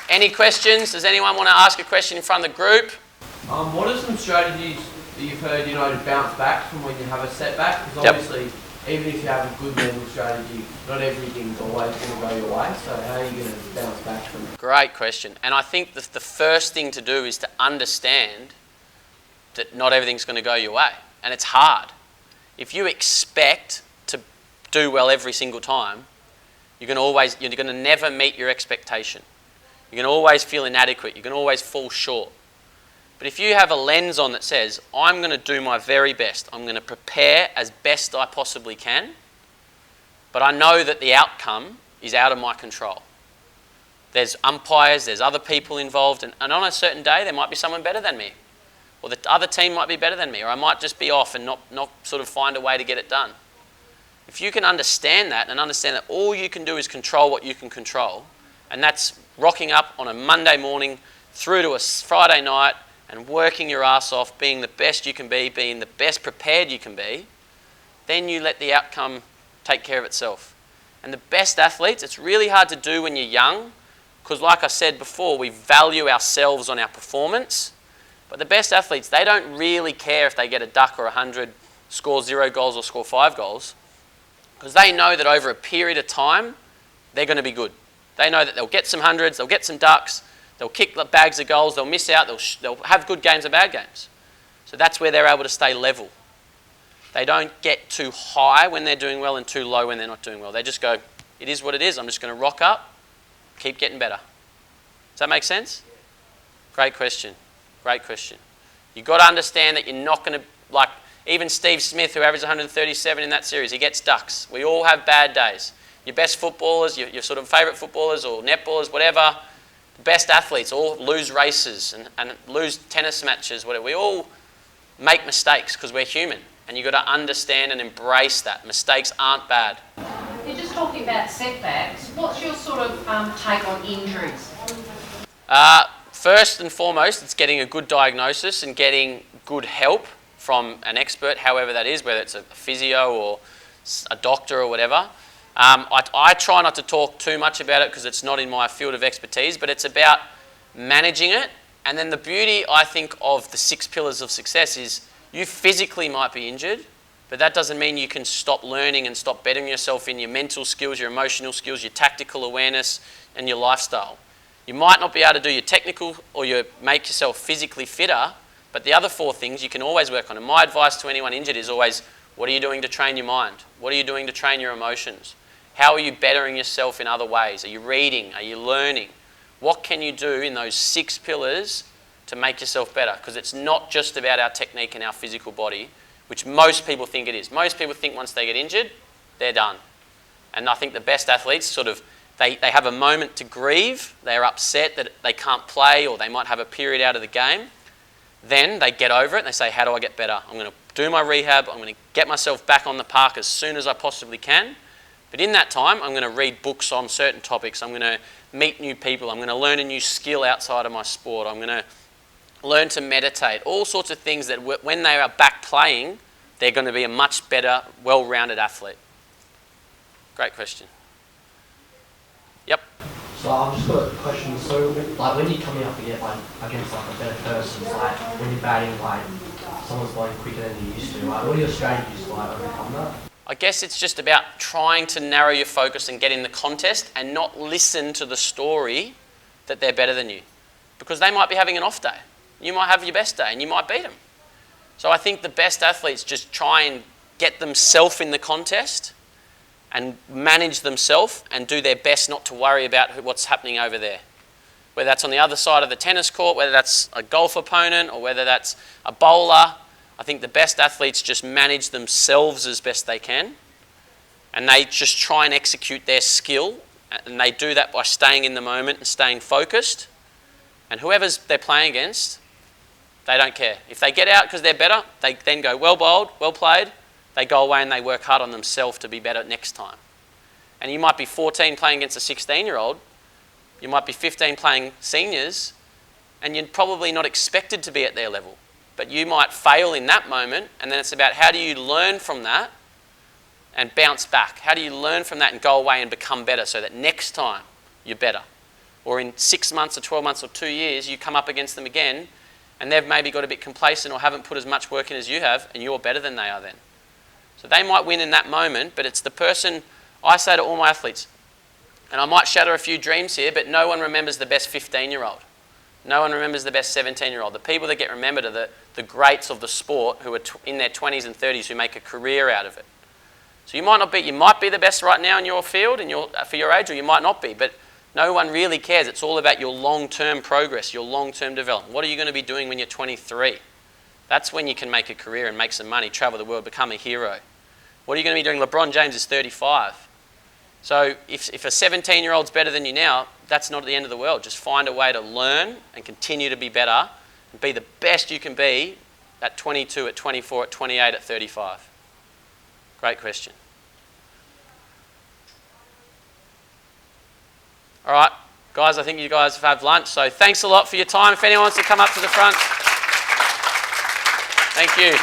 Any questions? Does anyone want to ask a question in front of the group? What are some strategies that you've heard, to bounce back from when you have a setback? Because obviously, even if you have a good mental strategy, not everything's always going to go your way. So how are you going to bounce back from it? Great question. And I think the first thing to do is to understand that not everything's going to go your way. And it's hard. If you expect to do well every single time, you're going to never meet your expectation. You're going to always feel inadequate. You're going to always fall short. But if you have a lens on that says, I'm going to do my very best, I'm going to prepare as best I possibly can, but I know that the outcome is out of my control. There's umpires, there's other people involved, and on a certain day there might be someone better than me, or the other team might be better than me, or I might just be off and not sort of find a way to get it done. If you can understand that and understand that all you can do is control what you can control, and that's rocking up on a Monday morning through to a Friday night and working your ass off, being the best you can be, being the best prepared you can be, then you let the outcome take care of itself. And the best athletes, it's really hard to do when you're young, because like I said before, we value ourselves on our performance. But the best athletes, they don't really care if they get a duck or 100, score 0 goals or score 5 goals, because they know that over a period of time, they're going to be good. They know that they'll get some hundreds, they'll get some ducks, they'll kick bags of goals, they'll miss out, they'll have good games and bad games. So that's where they're able to stay level. They don't get too high when they're doing well and too low when they're not doing well. They just go, it is what it is, I'm just going to rock up, keep getting better. Does that make sense? Great question. Great question. You've got to understand that you're not going to, even Steve Smith, who averaged 137 in that series, he gets ducks. We all have bad days. Your best footballers, your sort of favourite footballers or netballers, whatever, the best athletes all lose races and lose tennis matches, whatever. We all make mistakes because we're human, and you've got to understand and embrace that. Mistakes aren't bad. You're just talking about setbacks. What's your sort of take on injuries? First and foremost, it's getting a good diagnosis and getting good help from an expert, however that is, whether it's a physio or a doctor or whatever. I try not to talk too much about it because it's not in my field of expertise, but it's about managing it. And then the beauty, I think, of the 6 pillars of success is you physically might be injured, but that doesn't mean you can stop learning and stop bettering yourself in your mental skills, your emotional skills, your tactical awareness, and your lifestyle. You might not be able to do your technical or make yourself physically fitter, but the other 4 things you can always work on. And my advice to anyone injured is always, what are you doing to train your mind? What are you doing to train your emotions? How are you bettering yourself in other ways? Are you reading? Are you learning? What can you do in those 6 pillars to make yourself better? Because it's not just about our technique and our physical body, which most people think it is. Most people think once they get injured, they're done. And I think the best athletes they have a moment to grieve. They're upset that they can't play, or they might have a period out of the game. Then they get over it and they say, how do I get better? I'm going to do my rehab. I'm going to get myself back on the park as soon as I possibly can. But in that time, I'm going to read books on certain topics. I'm going to meet new people. I'm going to learn a new skill outside of my sport. I'm going to learn to meditate. All sorts of things that when they are back playing, they're going to be a much better, well-rounded athlete. Great question. Yep. So I've just got a question. So when you're coming up against a better person, when you're batting, someone's bowling quicker than you used to, what are your strategies to overcome that? I guess it's just about trying to narrow your focus and get in the contest and not listen to the story that they're better than you. Because they might be having an off day. You might have your best day and you might beat them. So I think the best athletes just try and get themselves in the contest and manage themselves and do their best not to worry about what's happening over there. Whether that's on the other side of the tennis court, whether that's a golf opponent or whether that's a bowler, I think the best athletes just manage themselves as best they can, and they just try and execute their skill, and they do that by staying in the moment and staying focused. And whoever's they're playing against, they don't care. If they get out because they're better, they then go, well bowled, well played. They go away and they work hard on themselves to be better next time. And you might be 14 playing against a 16-year-old. You might be 15 playing seniors, and you're probably not expected to be at their level. But you might fail in that moment, and then it's about how do you learn from that and bounce back? How do you learn from that and go away and become better so that next time you're better? or in 6 months or 12 months or 2 years, you come up against them again, and they've maybe got a bit complacent or haven't put as much work in as you have, and you're better than they are then. So they might win in that moment, but it's the person, I say to all my athletes, and I might shatter a few dreams here, but no one remembers the best 15-year-old. No one remembers the best 17-year-old. The people that get remembered are the greats of the sport who are in their 20s and 30s who make a career out of it. So you might be the best right now in your field and for your age, or you might not be, but no one really cares. It's all about your long-term progress, your long-term development. What are you going to be doing when you're 23? That's when you can make a career and make some money, travel the world, become a hero. What are you going to be doing? LeBron James is 35. So if a 17-year-old's better than you now, that's not the end of the world. Just find a way to learn and continue to be better and be the best you can be at 22, at 24, at 28, at 35. Great question. All right, guys, I think you guys have had lunch, so thanks a lot for your time. If anyone wants to come up to the front. Thank you.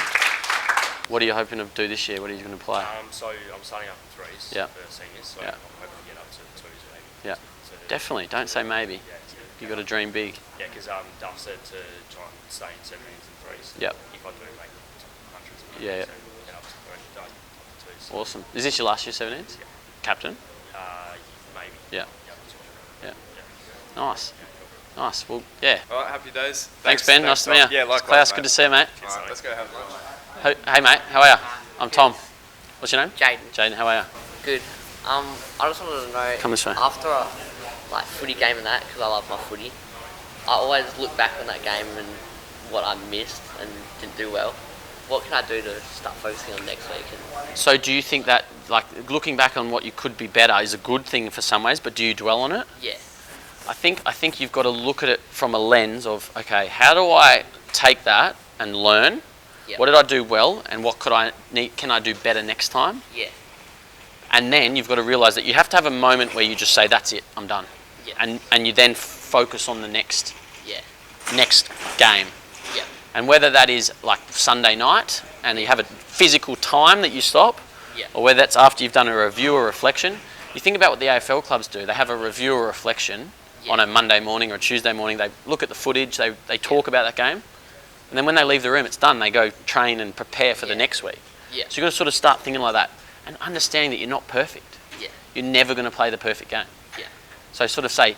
What are you hoping to do this year? What are you going to play? So I'm starting up in threes for seniors, so I'm hoping to get up to twos maybe. Yeah, So definitely. Don't say maybe. You've got to dream big. Yeah, because Duff said to try and stay in 17s and threes. Yep. If I do make hundreds of Yeah. so get up to twos. Awesome. Is this your last year 17s? Yeah. Captain? Maybe. Yeah. Yeah. Nice. Nice. Well, yeah. All right, happy days. Thanks, Ben. Nice to meet you. Yeah, likewise, Klaus, mate. good to see you, mate. All right, let's go have lunch. Hey, mate. How are you? I'm Tom. What's your name? Jaden. Jaden, how are you? Good. I just wanted to know, Come this way. after a footy game and that, because I love my footy, I always look back on that game and what I missed and didn't do well. What can I do to start focusing on next week? So do you think that, looking back on what you could be better is a good thing for some ways, but do you dwell on it? Yeah. I think you've got to look at it from a lens of, okay, how do I take that and learn? Yep. What did I do well, and what can I do better next time? Yeah. And then you've got to realise that you have to have a moment where you just say, that's it, I'm done. Yeah. And you then focus on the next game. Yeah. And whether that is like Sunday night and you have a physical time that you stop, or whether that's after you've done a review or reflection. You think about what the AFL clubs do. They have a review or reflection on a Monday morning or a Tuesday morning. They look at the footage, they talk about that game, and then when they leave the room, it's done. They go train and prepare for the next week. Yeah. So you've got to sort of start thinking like that and understanding that you're not perfect. Yeah. You're never going to play the perfect game. Yeah. So sort of say,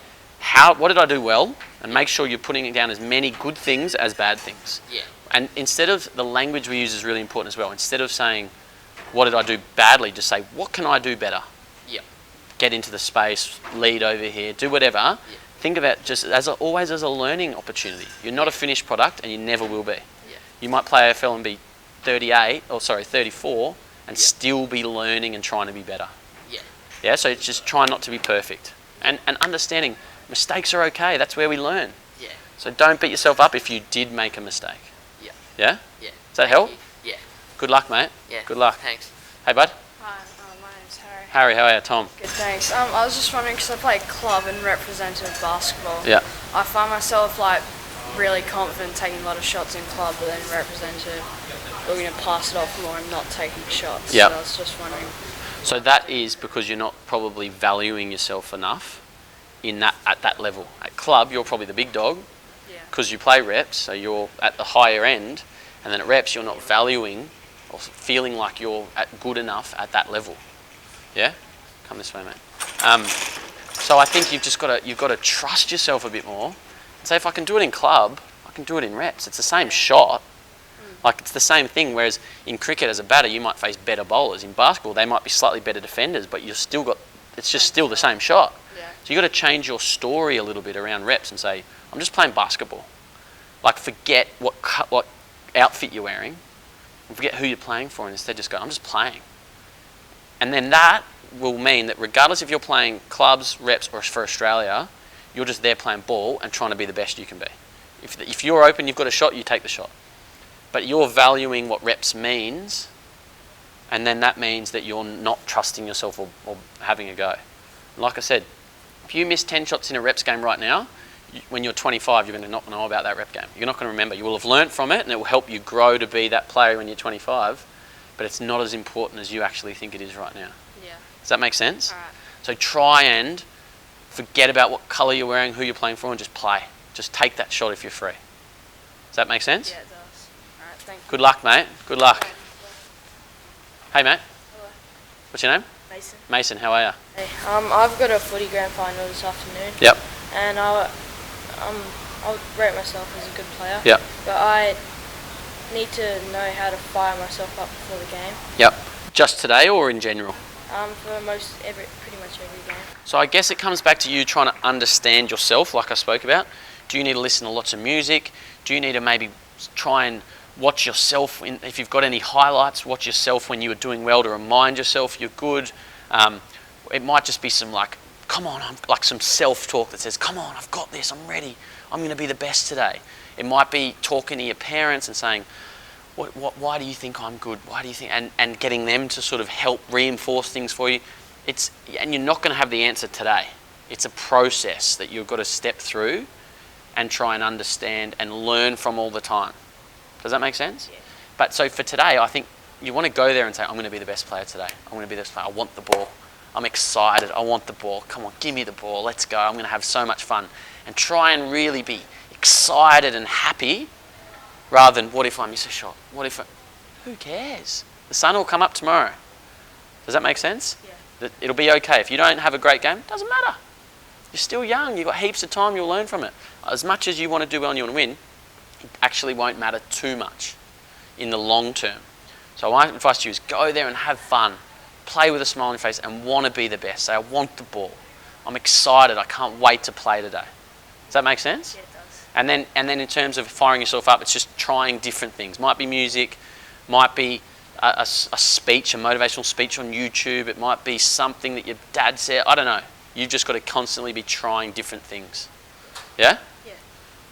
what did I do well? And make sure you're putting down as many good things as bad things. Yeah. And instead of, the language we use is really important as well. Instead of saying, what did I do badly? Just say, what can I do better? Yeah. Get into the space, lead over here, do whatever. Yeah. Think about just always as a learning opportunity. You're not a finished product and you never will be. Yeah. You might play AFL and be 34 and still be learning and trying to be better. Yeah. Yeah, so it's just try not to be perfect. And understanding mistakes are okay, that's where we learn. Yeah. So don't beat yourself up if you did make a mistake. Yeah. Yeah? Yeah. Does that help? Yeah. Good luck, mate. Yeah. Good luck. Thanks. Hey, bud. Hi, my name's Harry. Harry, how are you? Tom. Good, thanks. I was just wondering, because I play club and representative basketball. Yeah. I find myself really confident taking a lot of shots in club, but then representative, looking to pass it off more and not taking shots. Yeah. So I was just wondering. So that is because you're not probably valuing yourself enough at that level. At club, you're probably the big dog because you play reps, so you're at the higher end, and then at reps, you're not valuing or feeling like you're good enough at that level. Yeah? Come this way, mate. So I think you've got to trust yourself a bit more and say, if I can do it in club, I can do it in reps. It's the same shot. Like, it's the same thing, whereas in cricket as a batter, you might face better bowlers. In basketball, they might be slightly better defenders, but it's just still the same shot. Yeah. So you've got to change your story a little bit around reps and say, I'm just playing basketball. Like, forget what outfit you're wearing and forget who you're playing for, and instead just go, I'm just playing. And then that will mean that regardless if you're playing clubs, reps, or for Australia, you're just there playing ball and trying to be the best you can be. If you're open, you've got a shot, you take the shot. But you're valuing what reps means, and then that means that you're not trusting yourself or having a go. And like I said, if you miss 10 shots in a reps game right now, when you're 25, you're going to not know about that rep game. You're not going to remember. You will have learnt from it, and it will help you grow to be that player when you're 25, but it's not as important as you actually think it is right now. Yeah. Does that make sense? All right. So try and Forget about what colour you're wearing, who you're playing for, and just play. Just take that shot if you're free. Does that make sense? Yeah, it does. Alright, thank you. Good luck, mate. Good luck. Hey, mate. Hello. What's your name? Mason. Mason, how are you? Hey, I've got a footy grand final this afternoon. Yep. And I'll rate myself as a good player. Yep. But I need to know how to fire myself up before the game. Yep. Just today or in general? For pretty much every game. So I guess it comes back to you trying to understand yourself, like I spoke about. Do you need to listen to lots of music? Do you need to maybe try and watch yourself? If you've got any highlights, watch yourself when you were doing well to remind yourself you're good. It might just be some like, come on, like some self-talk that says, come on, I've got this, I'm ready, I'm going to be the best today. It might be talking to your parents and saying, why do you think I'm good? Why do you think, and getting them to sort of help reinforce things for you. And you're not going to have the answer today. It's a process that you've got to step through and try and understand and learn from all the time. Does that make sense? Yeah. But so for today, I think you want to go there and say, I'm going to be the best player today. I'm going to be the best player. I want the ball. I'm excited. I want the ball. Come on, give me the ball. Let's go. I'm going to have so much fun. And try and really be excited and happy rather than, what if I miss a shot? Who cares? The sun will come up tomorrow. Does that make sense? Yeah. It'll be okay. If you don't have a great game, it doesn't matter. You're still young. You've got heaps of time. You'll learn from it. As much as you want to do well and you want to win, it actually won't matter too much in the long term. So my advice to you is go there and have fun. Play with a smile on your face and want to be the best. Say, I want the ball. I'm excited. I can't wait to play today. Does that make sense? Yeah, it does. And then in terms of firing yourself up, it's just trying different things. Might be music, might be a speech, a motivational speech on YouTube. It might be something that your dad said. I don't know. You've just got to constantly be trying different things. Yeah? Yeah.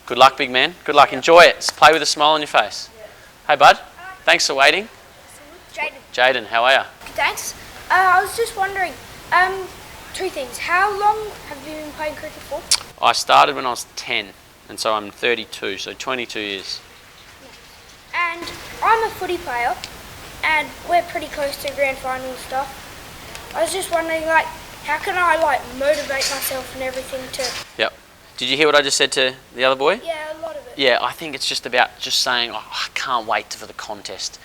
Good luck, big man. Good luck. Enjoy it. Play with a smile on your face. Yeah. Hey, bud. Thanks for waiting. Jaden. Jaden, how are you? Thanks. I was just wondering, two things. How long have you been playing cricket for? I started when I was 10, and so I'm 32, so 22 years. And I'm a footy player, and we're pretty close to grand final stuff. I was just wondering, like, how can I, like, motivate myself and everything to... Yep. Did you hear what I just said to the other boy? Yeah, a lot of it. Yeah, I think it's just about just saying, oh, I can't wait for the contest.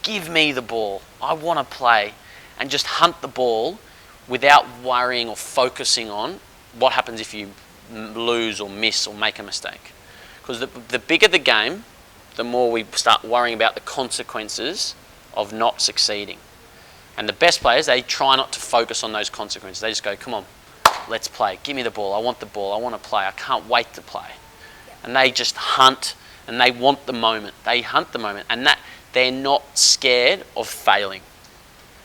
Give me the ball. I want to play. And just hunt the ball without worrying or focusing on what happens if you lose or miss or make a mistake. Because the bigger the game, the more we start worrying about the consequences of not succeeding. And the best players, they try not to focus on those consequences. They just go, come on, let's play. Give me the ball. I want the ball. I want to play. I can't wait to play. And they just hunt and they want the moment. They hunt the moment. And that they're not scared of failing.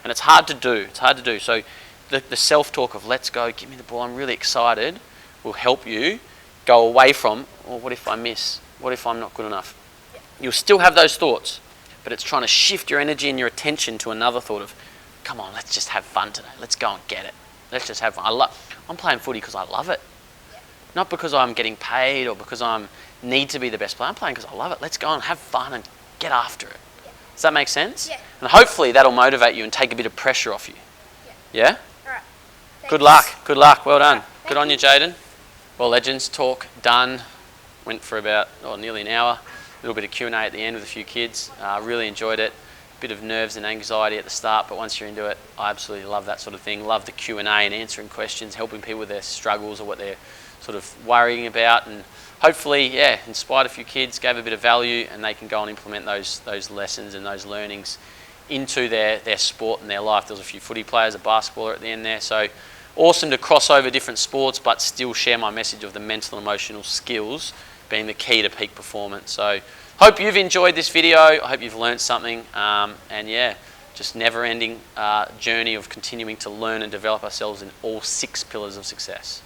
And it's hard to do. It's hard to do. So the self-talk of let's go, give me the ball, I'm really excited, will help you go away from, well, what if I miss? What if I'm not good enough? You'll still have those thoughts, but it's trying to shift your energy and your attention to another thought of, come on, let's just have fun today. Let's go and get it. Let's just have fun. I'm playing footy because I love it. Not because I'm getting paid or because I need to be the best player. I'm playing because I love it. Let's go and have fun and get after it. Does that make sense? Yeah. And hopefully that'll motivate you and take a bit of pressure off you. Yeah? All right. Good luck. Good luck. Well done. Thank Good on you, Jaden. Well, Legends talk done. Went for about nearly an hour. A little bit of Q&A at the end with a few kids. Really enjoyed it. Bit of nerves and anxiety at the start, but once you're into it, I absolutely love that sort of thing. Love the Q&A and answering questions, helping people with their struggles or what they're sort of worrying about, and hopefully, yeah, inspired a few kids, gave a bit of value, and they can go and implement those lessons and those learnings into their sport and their life. There was a few footy players, a basketballer at the end there, so awesome to cross over different sports, but still share my message of the mental and emotional skills being the key to peak performance. So hope you've enjoyed this video. I hope you've learned something, and yeah, just never-ending journey of continuing to learn and develop ourselves in all 6 pillars of success.